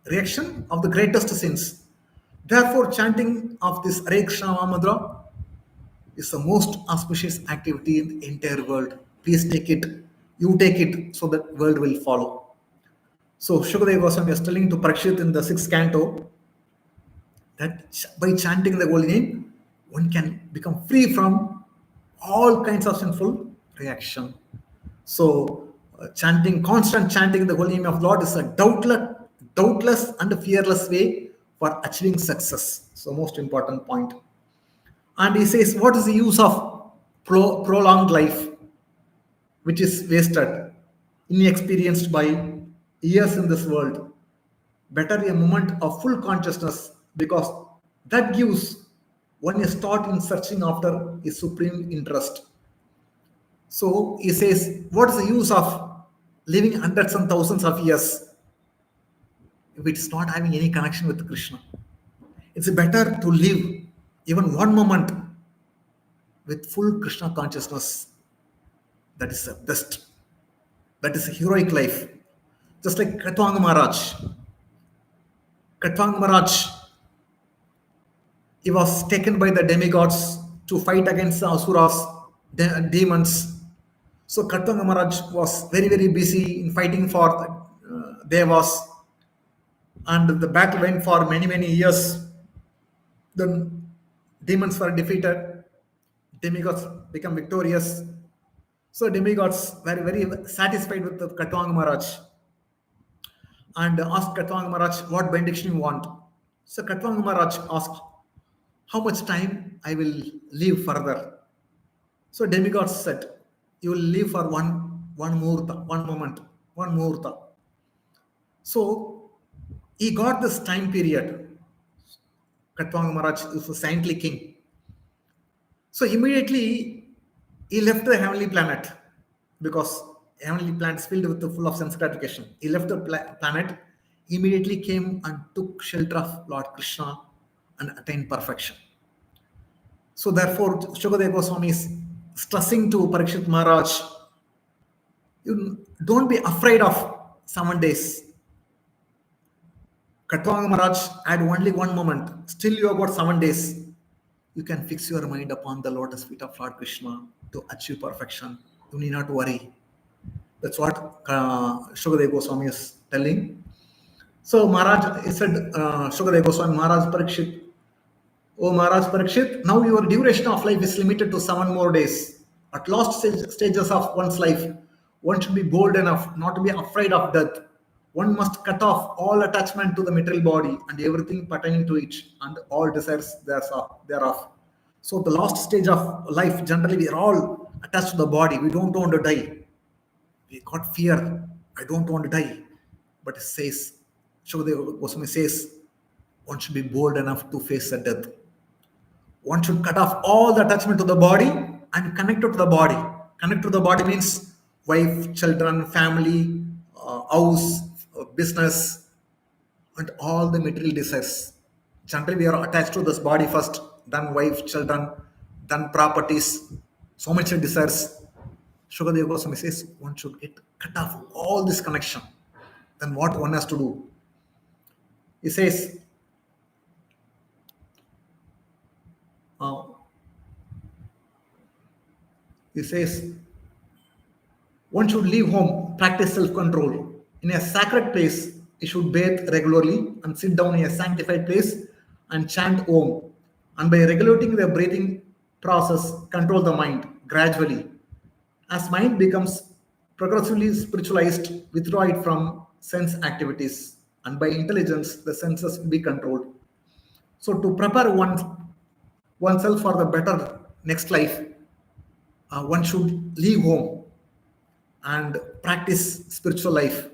Reaction of the greatest sins. Therefore, chanting of this Hare Krishna Mahamudra is the most auspicious activity in the entire world. Please take it. You take it so that world will follow. So Shukadeva Goswami was telling to Parikshit in the sixth canto that by chanting the holy name, one can become free from all kinds of sinful reaction. So, constant chanting the holy name of Lord is a doubtless and fearless way for achieving success. So, most important point. And he says, what is the use of prolonged life, which is wasted, inexperienced by years in this world? Better a moment of full consciousness, because that gives one a start in searching after his supreme interest. So he says, what is the use of living hundreds and thousands of years if it's not having any connection with Krishna? It's better to live even one moment with full Krishna consciousness. That is the best. That is a heroic life. Just like Katwanga Maharaj. Katwanga Maharaj, he was taken by the demigods to fight against the asuras, demons. So Katwanga Maharaj was very, very busy in fighting for devas, and the battle went for many, many years. Then demons were defeated, demigods become victorious. So demigods were very satisfied with the Katwanga Maharaj and asked Katwanga Maharaj, what benediction you want? So Katwanga Maharaj asked, how much time I will live further? So demigods said, you will live for one muhurta, one moment, one muhurta. So he got this time period. Katwanga Maharaj is a saintly king. So immediately he left the heavenly planet, because heavenly planet is filled with full of sense gratification. He left the planet, immediately came and took shelter of Lord Krishna and attained perfection. So therefore, Shukadeva Goswami is stressing to Parikshit Maharaj, you don't be afraid of 7 days. Katwanga Maharaj had only one moment. Still you have got 7 days. You can fix your mind upon the lotus feet of Lord Krishna to achieve perfection. You need not worry. That's what Shukadeva Goswami is telling. So Maharaj, he said, Shukadeva Goswami, Maharaj Parikshit, oh Maharaj Parikshit, now your duration of life is limited to 7 more days. At last stages of one's life, one should be bold enough not to be afraid of death. One must cut off all attachment to the material body and everything pertaining to it and all desires thereof. So the last stage of life, generally we are all attached to the body. We don't want to die. We got fear. I don't want to die. But it says, Shukadeva Goswami says, one should be bold enough to face the death. One should cut off all the attachment to the body and connect it to the body. Connect to the body means wife, children, family, house, business, and all the material desires. Generally, we are attached to this body first, then wife, children, then properties, so much desires. Shukadeva Goswami says one should cut off all this connection. Then what one has to do? He says, one should leave home, practice self-control. In a sacred place, he should bathe regularly and sit down in a sanctified place and chant Om. And by regulating the breathing process, control the mind gradually. As mind becomes progressively spiritualized, withdraw it from sense activities. And by intelligence, the senses will be controlled. So to prepare oneself for the better next life, one should leave home and practice spiritual life.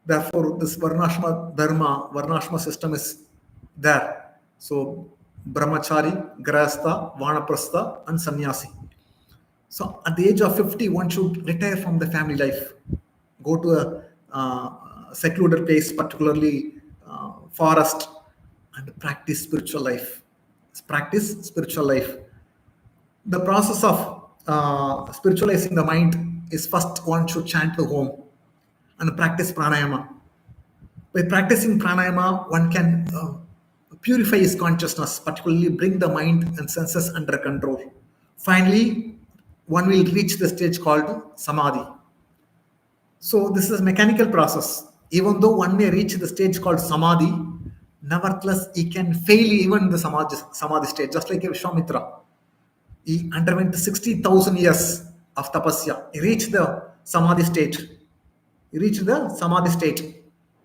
Therefore, this Varnashma Dharma, Varnashma system is there. So, Brahmachari, Grahastha, Vanaprastha, and Sannyasi. So, at the age of 50, one should retire from the family life, go to a secluded place, particularly forest, and practice spiritual life. Practice spiritual life. The process of spiritualizing the mind is first one should chant the Om and practice pranayama. By practicing pranayama, one can purify his consciousness, particularly bring the mind and senses under control. Finally, one will reach the stage called samadhi. So this is a mechanical process. Even though one may reach the stage called samadhi, nevertheless he can fail even the samadhi stage, just like Vishwamitra. He underwent 60,000 years of tapasya. He reached the samadhi state. He reached the samadhi state.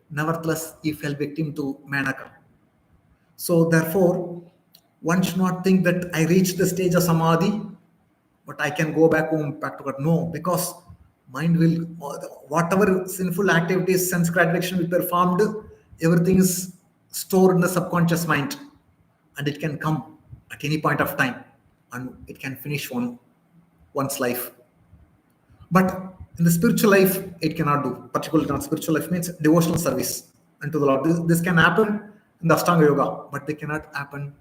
Nevertheless, he fell victim to Manaka. So therefore, one should not think that I reached the stage of samadhi, but I can go back home, back to God. No, because mind will, whatever sinful activities, sense gratification we performed, everything is stored in the subconscious mind, and it can come at any point of time, and it can finish one's life. But in the spiritual life, it cannot do. Particularly not spiritual life means devotional service unto the Lord. This can happen in the Ashtanga Yoga, but they cannot happen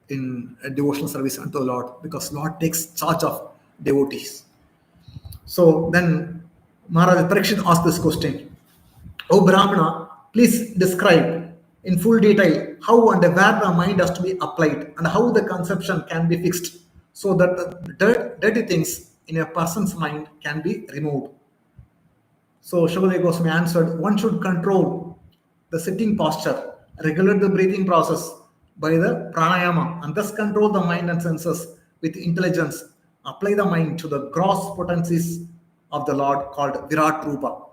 in a devotional service unto the Lord, because Lord takes charge of devotees. So then Maharaj Parikshit asked this question: O Brahmana, please describe in full detail how and where the mind has to be applied, and how the conception can be fixed, so that the dirty things in a person's mind can be removed. So Shukadeva Goswami answered, one should control the sitting posture, regulate the breathing process by the pranayama, and thus control the mind and senses with intelligence. Apply the mind to the gross potencies of the Lord called Virat Rupa.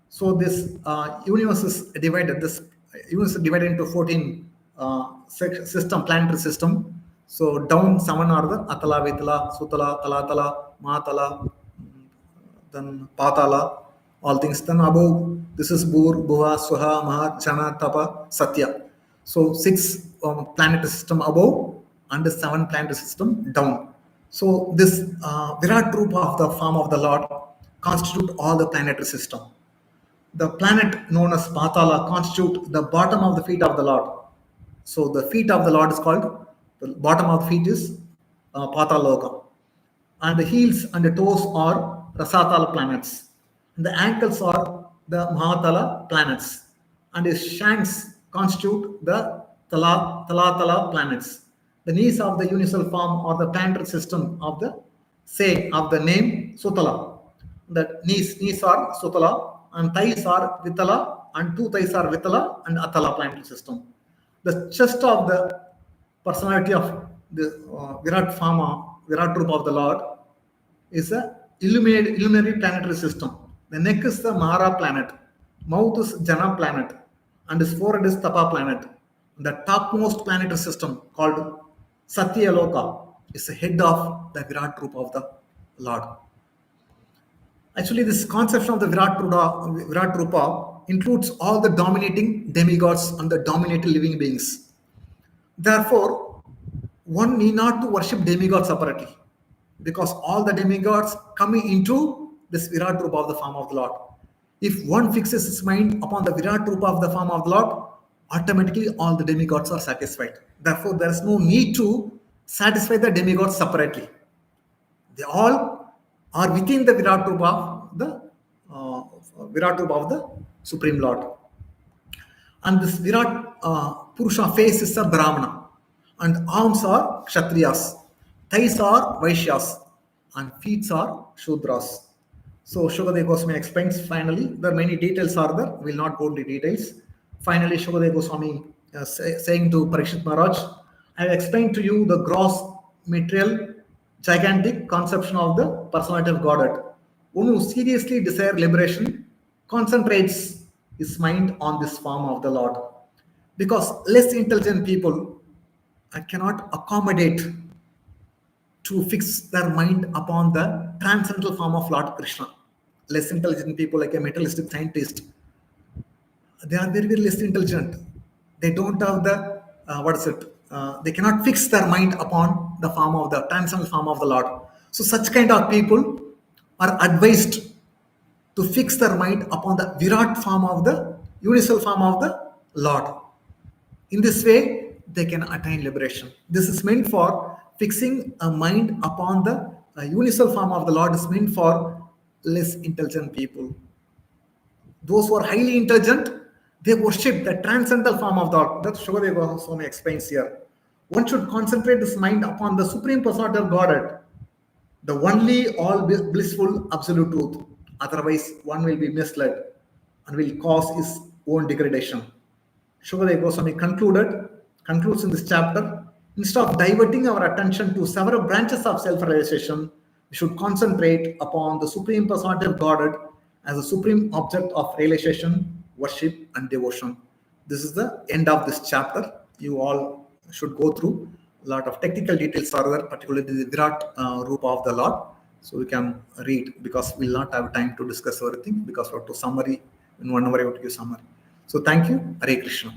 So this universe is divided. This universe is divided into 14 system, planetary system. So down 7 are the Atala, Vitala, Sutala, Talatala, Matala, then Patala, all things. Then above, this is Bur, Bhuva, Suha, Maha, Jana, Tapa, Satya. So 6 planetary system above and 7 planetary system down. So this Virat Rupa of the form of the Lord constitute all the planetary system. The planet known as Patala constitute the bottom of the feet of the Lord. So the feet of the Lord is called, the bottom of the feet is Pataloka. And the heels and the toes are Rasatala planets. And the ankles are the Mahatala planets. And his shanks constitute the Talatala planets. The knees of the universal form or the planetary system of the name Sutala. The knees are Sutala, and thighs are Vitala, and 2 thighs are Vitala and Atala planetary system. The chest of the personality of the Virat Rupa of the Lord is a illuminary planetary system. The neck is the Mara planet, mouth is Jana planet, and his forehead is Tapa planet. The topmost planetary system called Satya Loka is the head of the Virat Rupa of the Lord. Actually, this conception of the Virat Rupa includes all the dominating demigods and the dominating living beings. Therefore, one need not to worship demigods separately, because all the demigods coming into this Virat Rupa of the form of the Lord. If one fixes his mind upon the Virat Rupa of the form of the Lord, automatically all the demigods are satisfied. Therefore, there is no need to satisfy the demigods separately. They all are within the Virat Rupa of the Supreme Lord. And this Virat Purusha face is a Brahmana, and arms are Kshatriyas, thighs are Vaishyas, and feet are Shudras. So Shukadeva Goswami explains finally. There are many details are there. We will not go into details. Finally, Shukadeva Goswami saying to Parikshit Maharaj, I have explained to you the gross material gigantic conception of the personality of Godhead. One who seriously desires liberation concentrates his mind on this form of the Lord. Because less intelligent people cannot accommodate to fix their mind upon the transcendental form of Lord Krishna. Less intelligent people, like a materialistic scientist, they are very, very less intelligent. They don't have the, they cannot fix their mind upon the form of the transcendental form of the Lord. So such kind of people are advised to fix their mind upon the Virat form of the universal form of the Lord. In this way, they can attain liberation. This is meant for fixing a mind upon the universal form of the Lord is meant for less intelligent people. Those who are highly intelligent, they worship the transcendental form of the Lord. That Shukadeva Goswami explains here. One should concentrate his mind upon the Supreme Personality of Godhead, the only all blissful absolute truth. Otherwise, one will be misled. and will cause his own degradation. Shukadeva Goswami concludes in this chapter, instead of diverting our attention to several branches of self-realization, we should concentrate upon the Supreme Personality of Godhead as a supreme object of realization, worship, and devotion. This is the end of this chapter. You all should go through a lot of technical details further, particularly the Virat Rupa of the Lord. So we can read, because we'll not have time to discuss everything, because we have to summary in 1 hour. I have to give summary. So thank you. Hare Krishna.